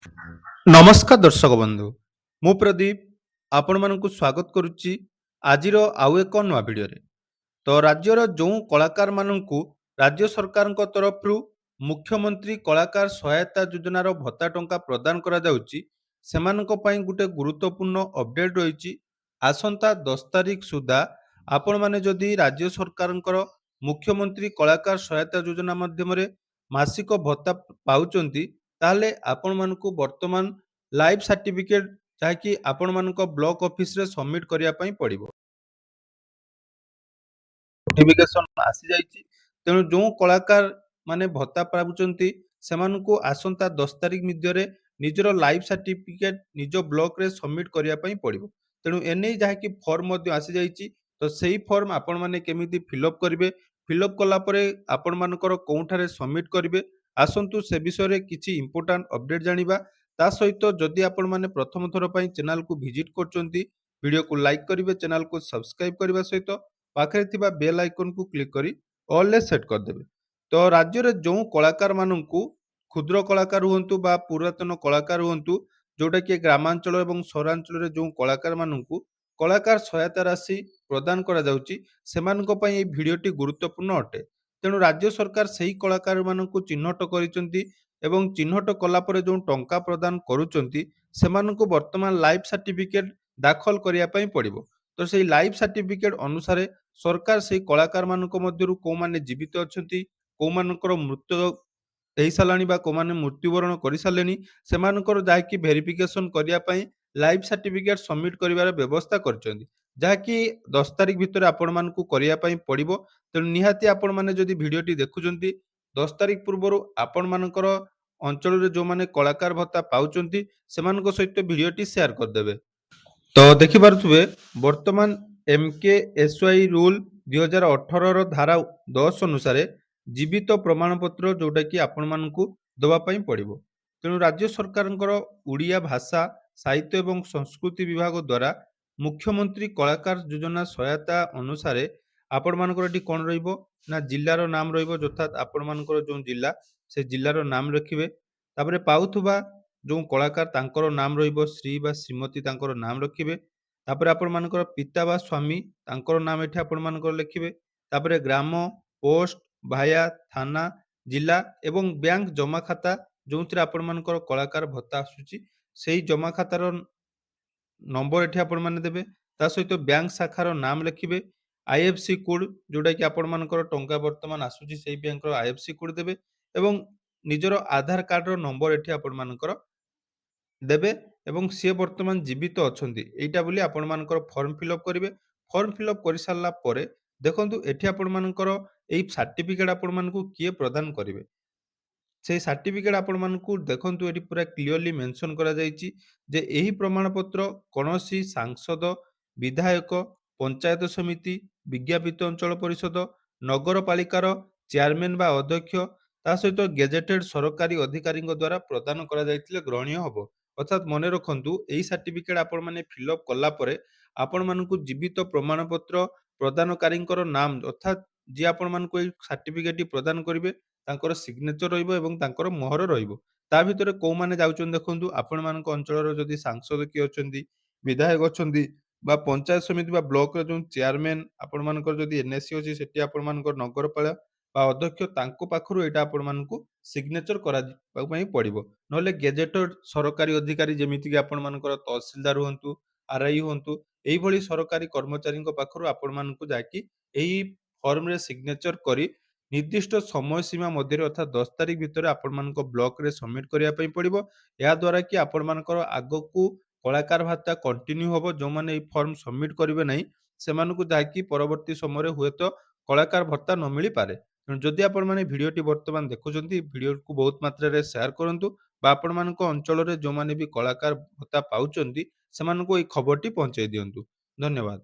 ନମସ୍କାର ଦର୍ଶକ ବନ୍ଧୁ, ମୁଁ ପ୍ରଦୀପ ଆପଣମାନଙ୍କୁ ସ୍ୱାଗତ କରୁଛି ଆଜିର ଆଉ ଏକ ନୂଆ ଭିଡ଼ିଓରେ। ତ ରାଜ୍ୟର ଯେଉଁ କଳାକାରମାନଙ୍କୁ ରାଜ୍ୟ ସରକାରଙ୍କ ତରଫରୁ ମୁଖ୍ୟମନ୍ତ୍ରୀ କଳାକାର ସହାୟତା ଯୋଜନାର ଭତ୍ତା ଟଙ୍କା ପ୍ରଦାନ କରାଯାଉଛି, ସେମାନଙ୍କ ପାଇଁ ଗୋଟେ ଗୁରୁତ୍ୱପୂର୍ଣ୍ଣ ଅପଡେଟ୍ ରହିଛି। ଆସନ୍ତା 10 ତାରିଖ ସୁଦ୍ଧା ଆପଣମାନେ ଯଦି ରାଜ୍ୟ ସରକାରଙ୍କର ମୁଖ୍ୟମନ୍ତ୍ରୀ କଳାକାର ସହାୟତା ଯୋଜନା ମାଧ୍ୟମରେ ମାସିକ ଭତ୍ତା ପାଉଛନ୍ତି, ତାହେଲେ ଆପଣମାନଙ୍କୁ ବର୍ତ୍ତମାନ ଲାଇଭ୍ ସାର୍ଟିଫିକେଟ୍ ଯାହାକି ଆପଣମାନଙ୍କ ବ୍ଲକ ଅଫିସରେ ସବମିଟ୍ କରିବା ପାଇଁ ପଡ଼ିବ। ନୋଟିଫିକେସନ ଆସିଯାଇଛି। ତେଣୁ ଯେଉଁ କଳାକାର ମାନେ ଭତ୍ତା ପାଉଛନ୍ତି ସେମାନଙ୍କୁ ଆସନ୍ତା 10 ତାରିଖ ମଧ୍ୟରେ ନିଜର ଲାଇଭ୍ ସାର୍ଟିଫିକେଟ୍ ନିଜ ବ୍ଲକରେ ସବମିଟ୍ କରିବା ପାଇଁ ପଡ଼ିବ। ତେଣୁ ଏନେଇ ଯାହାକି ଫର୍ମ ମଧ୍ୟ ଆସିଯାଇଛି, ତ ସେଇ ଫର୍ମ ଆପଣମାନେ କେମିତି ଫିଲ୍ଅପ୍ କରିବେ, ଫିଲ୍ଅପ୍ କଲା ପରେ ଆପଣମାନଙ୍କର କେଉଁଠାରେ ସବମିଟ୍ କରିବେ, ଆସନ୍ତୁ ସେ ବିଷୟରେ କିଛି ଇମ୍ପୋର୍ଟାଣ୍ଟ ଅପଡେଟ୍ ଜାଣିବା। ତା ସହିତ ଯଦି ଆପଣମାନେ ପ୍ରଥମ ଥର ପାଇଁ ଚ୍ୟାନେଲକୁ ଭିଜିଟ୍ କରୁଛନ୍ତି, ଭିଡ଼ିଓକୁ ଲାଇକ୍ କରିବେ, ଚ୍ୟାନେଲକୁ ସବସ୍କ୍ରାଇବ୍ କରିବା ସହିତ ପାଖରେ ଥିବା ବେଲ୍ ଆଇକନକୁ କ୍ଲିକ୍ କରି ଅଲ୍ରେ ସେଟ୍ କରିଦେବେ। ତ ରାଜ୍ୟରେ ଯେଉଁ କଳାକାରମାନଙ୍କୁ କ୍ଷୁଦ୍ର କଳାକାର ହୁଅନ୍ତୁ ବା ପୁରାତନ କଳାକାର ହୁଅନ୍ତୁ, ଯେଉଁଟାକି ଗ୍ରାମାଞ୍ଚଳ ଏବଂ ସହରାଞ୍ଚଳରେ ଯେଉଁ କଳାକାରମାନଙ୍କୁ କଳାକାର ସହାୟତା ରାଶି ପ୍ରଦାନ କରାଯାଉଛି, ସେମାନଙ୍କ ପାଇଁ ଏହି ଭିଡ଼ିଓଟି ଗୁରୁତ୍ୱପୂର୍ଣ୍ଣ ଅଟେ। ତେଣୁ ରାଜ୍ୟ ସରକାର ସେହି କଳାକାରମାନଙ୍କୁ ଚିହ୍ନଟ କରିଛନ୍ତି ଏବଂ ଚିହ୍ନଟ କଲା ପରେ ଯେଉଁ ଟଙ୍କା ପ୍ରଦାନ କରୁଛନ୍ତି, ସେମାନଙ୍କୁ ବର୍ତ୍ତମାନ ଲାଇଭ୍ ସାର୍ଟିଫିକେଟ୍ ଦାଖଲ କରିବା ପାଇଁ ପଡ଼ିବ। ତ ସେଇ ଲାଇଭ୍ ସାର୍ଟିଫିକେଟ୍ ଅନୁସାରେ ସରକାର ସେଇ କଳାକାରମାନଙ୍କ ମଧ୍ୟରୁ କୋଉମାନେ ଜୀବିତ ଅଛନ୍ତି, କୋଉମାନଙ୍କର ମୃତ୍ୟୁ ହେଇସାରିଲାଣି ବା କୋଉମାନେ ମୃତ୍ୟୁବରଣ କରିସାରିଲେଣି, ସେମାନଙ୍କର ଯାହାକି ଭେରିଫିକେସନ କରିବା ପାଇଁ ଲାଇଭ୍ ସାର୍ଟିଫିକେଟ୍ ସବମିଟ୍ କରିବାର ବ୍ୟବସ୍ଥା କରିଛନ୍ତି, ଯାହାକି 10 ତାରିଖ ଭିତରେ ଆପଣମାନଙ୍କୁ କରିବା ପାଇଁ ପଡ଼ିବ। ତେଣୁ ନିହାତି ଆପଣମାନେ ଯଦି ଭିଡ଼ିଓଟି ଦେଖୁଛନ୍ତି 10 ତାରିଖ ପୂର୍ବରୁ ଆପଣମାନଙ୍କର ଅଞ୍ଚଳରେ ଯେଉଁମାନେ କଳାକାର ଭତ୍ତା ପାଉଛନ୍ତି ସେମାନଙ୍କ ସହିତ ଭିଡ଼ିଓଟି ସେୟାର କରିଦେବେ। ତ ଦେଖିପାରୁଥିବେ ବର୍ତ୍ତମାନ MKSY ରୁଲ୍ 2018ର ଧାରା 10 ଅନୁସାରେ ଜୀବିତ ପ୍ରମାଣପତ୍ର ଯେଉଁଟାକି ଆପଣମାନଙ୍କୁ ଦେବା ପାଇଁ ପଡ଼ିବ। ତେଣୁ ରାଜ୍ୟ ସରକାରଙ୍କର ଓଡ଼ିଆ ଭାଷା ସାହିତ୍ୟ ଏବଂ ସଂସ୍କୃତି ବିଭାଗ ଦ୍ୱାରା ମୁଖ୍ୟମନ୍ତ୍ରୀ କଳାକାର ଯୋଜନା ସହାୟତା ଅନୁସାରେ ଆପଣମାନଙ୍କର ଏଠି କ'ଣ ରହିବ ନା ଜିଲ୍ଲାର ନାମ ରହିବ, ଯଥାତ୍ ଆପଣମାନଙ୍କର ଯେଉଁ ଜିଲ୍ଲା ସେ ଜିଲ୍ଲାର ନାମ ଲେଖିବେ। ତାପରେ ପାଉଥିବା ଯେଉଁ କଳାକାର ତାଙ୍କର ନାମ ରହିବ, ଶ୍ରୀ ବା ଶ୍ରୀମତୀ ତାଙ୍କର ନାମ ରଖିବେ। ତାପରେ ଆପଣମାନଙ୍କର ପିତା ବା ସ୍ୱାମୀ ତାଙ୍କର ନାମ ଏଠି ଆପଣମାନଙ୍କର ଲେଖିବେ। ତାପରେ ଗ୍ରାମ, ପୋଷ୍ଟ, ଭାୟା, ଥାନା, ଜିଲ୍ଲା ଏବଂ ବ୍ୟାଙ୍କ ଜମା ଖାତା ଯେଉଁଥିରେ ଆପଣମାନଙ୍କର କଳାକାର ଭତ୍ତା ଆସୁଛି, ସେଇ ଜମା ଖାତାର ନମ୍ବର ଏଠି ଆପଣମାନେ ଦେବେ। ତା ସହିତ ବ୍ୟାଙ୍କ ଶାଖାର ନାମ ଲେଖିବେ। IFSC କୋଡ୍ ଯେଉଁଟାକି ଆପଣମାନଙ୍କର ଟଙ୍କା ବର୍ତ୍ତମାନ ଆସୁଛି ସେଇ ବ୍ୟାଙ୍କର IFSC କୋଡ୍ ଦେବେ ଏବଂ ନିଜର ଆଧାର କାର୍ଡର ନମ୍ବର ଏଠି ଆପଣମାନଙ୍କର ଦେବେ ଏବଂ ସିଏ ବର୍ତ୍ତମାନ ଜୀବିତ ଅଛନ୍ତି ଏଇଟା ବୋଲି ଆପଣମାନଙ୍କର ଫର୍ମ ଫିଲ୍ଅପ୍ କରିବେ। ଫର୍ମ ଫିଲ୍ଅପ୍ କରିସାରିଲା ପରେ ଦେଖନ୍ତୁ ଏଠି ଆପଣମାନଙ୍କର ଏଇ ସାର୍ଟିଫିକେଟ୍ ଆପଣମାନଙ୍କୁ କିଏ ପ୍ରଦାନ କରିବେ, সেই ସାର୍ଟିଫିକେଟ୍ ଆପଣମାନଙ୍କୁ ଦେଖନ୍ତୁ ଏଠି ପୁରା କ୍ଲିୟରଲି ମେନସନ୍ କରାଯାଇଛି ଯେ ଏହି ପ୍ରମାଣପତ୍ର କୌଣସି ସାଂସଦ, ବିଧାୟକ, ପଞ୍ଚାୟତ ସମିତି, ବିଜ୍ଞାପିତ ଅଞ୍ଚଳ ପରିଷଦ, ନଗରପାଳିକାର ଚେୟାରମ୍ୟାନ୍ ବା ଅଧ୍ୟକ୍ଷ, ତା ସହିତ ଗେଜେଟେଡ୍ ସରକାରୀ ଅଧିକାରୀଙ୍କ ଦ୍ୱାରା ପ୍ରଦାନ କରାଯାଇଥିଲେ ଗ୍ରହଣୀୟ ହେବ। ଅର୍ଥାତ୍ ମନେ ରଖନ୍ତୁ ଏହି ସାର୍ଟିଫିକେଟ୍ ଆପଣମାନେ ଫିଲ୍ଅପ୍ କଲା ପରେ ଆପଣମାନଙ୍କୁ ଜୀବିତ ପ୍ରମାଣପତ୍ର ପ୍ରଦାନକାରୀଙ୍କର ନାମ ଅର୍ଥାତ୍ ଯିଏ ଆପଣମାନଙ୍କୁ ଏହି ସାର୍ଟିଫିକେଟ୍‌ଟି ପ୍ରଦାନ କରିବେ ତାଙ୍କର ସିଗ୍ନେଚର ରହିବ ଏବଂ ତାଙ୍କର ମୋହର ରହିବ। ତା ଭିତରେ କୋଉମାନେ ଯାଉଛନ୍ତି ଦେଖନ୍ତୁ, ଆପଣମାନଙ୍କ ଅଞ୍ଚଳର ଯଦି ସାଂସଦ କିଏ ଅଛନ୍ତି, ବିଧାୟକ ଅଛନ୍ତି ବା ପଞ୍ଚାୟତ ସମିତି ବା ବ୍ଲକର ଯେଉଁ ଚେୟାରମ୍ୟାନ୍ ଆପଣମାନଙ୍କର ଯଦି NSC ଅଛି ସେଠି ଆପଣମାନଙ୍କର ନଗରପାଳ ବା ଅଧ୍ୟକ୍ଷ ତାଙ୍କ ପାଖରୁ ଏଇଟା ଆପଣମାନଙ୍କୁ ସିଗ୍ନେଚର କରାଯିବା ପାଇଁ ପଡ଼ିବ। ନହେଲେ ଗେଜେଟେଡ୍ ସରକାରୀ ଅଧିକାରୀ ଯେମିତିକି ଆପଣମାନଙ୍କର ତହସିଲଦାର ହୁଅନ୍ତୁ, RI ହୁଅନ୍ତୁ, ଏଇଭଳି ସରକାରୀ କର୍ମଚାରୀଙ୍କ ପାଖରୁ ଆପଣମାନଙ୍କୁ ଯାଇକି ଏହି ଫର୍ମରେ ସିଗ୍ନେଚର କରି ନିର୍ଦ୍ଦିଷ୍ଟ ସମୟ ସୀମା ମଧ୍ୟରେ ଅର୍ଥାତ୍ 10 ତାରିଖ ଭିତରେ ଆପଣମାନଙ୍କ ବ୍ଲକରେ ସବମିଟ୍ କରିବା ପାଇଁ ପଡ଼ିବ। ଏହାଦ୍ୱାରା କି ଆପଣମାନଙ୍କର ଆଗକୁ କଳାକାର ଭତ୍ତା କଣ୍ଟିନ୍ୟୁ ହେବ। ଯେଉଁମାନେ ଏହି ଫର୍ମ ସବମିଟ୍ କରିବେ ନାହିଁ ସେମାନଙ୍କୁ ଯାଇକି ପରବର୍ତ୍ତୀ ସମୟରେ ହୁଏତ କଳାକାର ଭତ୍ତା ନ ମିଳିପାରେ। ତେଣୁ ଯଦି ଆପଣମାନେ ଭିଡ଼ିଓଟି ବର୍ତ୍ତମାନ ଦେଖୁଛନ୍ତି, ଭିଡ଼ିଓକୁ ବହୁତ ମାତ୍ରାରେ ସେୟାର କରନ୍ତୁ ବା ଆପଣମାନଙ୍କ ଅଞ୍ଚଳରେ ଯେଉଁମାନେ ବି କଳାକାର ଭତ୍ତା ପାଉଛନ୍ତି ସେମାନଙ୍କୁ ଏହି ଖବରଟି ପହଞ୍ଚାଇ ଦିଅନ୍ତୁ। ଧନ୍ୟବାଦ।